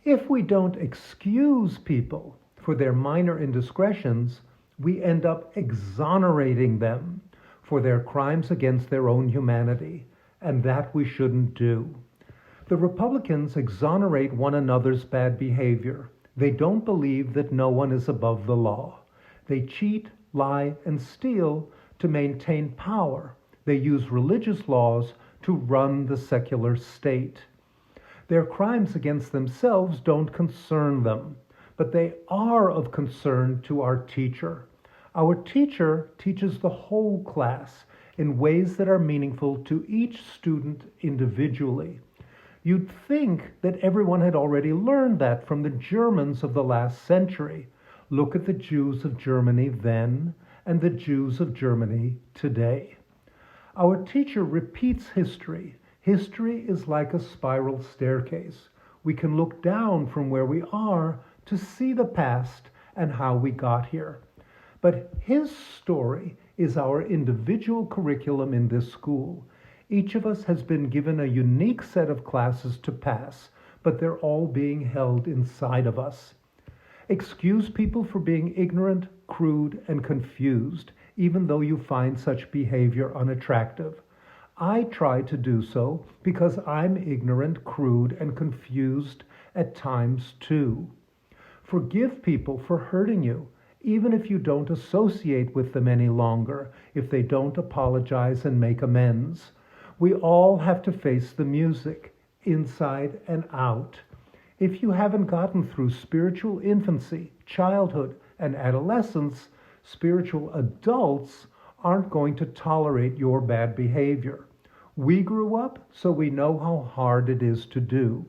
If we don't excuse people for their minor indiscretions, we end up exonerating them for their crimes against their own humanity, and that we shouldn't do. The Republicans exonerate one another's bad behavior. They don't believe that no one is above the law. They cheat, lie, and steal to maintain power. They use religious laws to run the secular state. Their crimes against themselves don't concern them, but they are of concern to our teacher. Our teacher teaches the whole class in ways that are meaningful to each student individually. You'd think that everyone had already learned that from the Germans of the last century. Look at the Jews of Germany then and the Jews of Germany today. Our teacher repeats history. History is like a spiral staircase. We can look down from where we are to see the past and how we got here. But his story is our individual curriculum in this school. Each of us has been given a unique set of classes to pass, but they're all being held inside of us. Excuse people for being ignorant, crude, and confused, even though you find such behavior unattractive. I try to do so because I'm ignorant, crude, and confused at times too. Forgive people for hurting you, even if you don't associate with them any longer, if they don't apologize and make amends. We all have to face the music, inside and out. If you haven't gotten through spiritual infancy, childhood, and adolescence, spiritual adults aren't going to tolerate your bad behavior. We grew up, so we know how hard it is to do.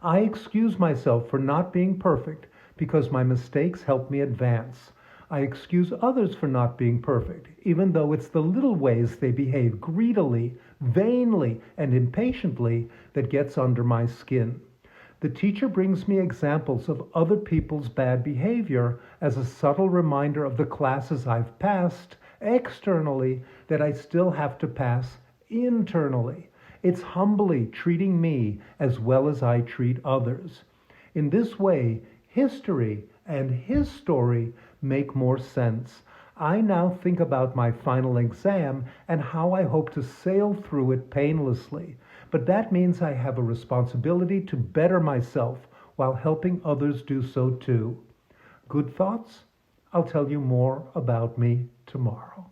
I excuse myself for not being perfect because my mistakes help me advance. I excuse others for not being perfect, even though it's the little ways they behave greedily, vainly, and impatiently that gets under my skin. The teacher brings me examples of other people's bad behavior as a subtle reminder of the classes I've passed externally that I still have to pass internally. It's humbly treating me as well as I treat others. In this way, history and his story make more sense. I now think about my final exam and how I hope to sail through it painlessly. But that means I have a responsibility to better myself while helping others do so too. Good thoughts? I'll tell you more about me tomorrow.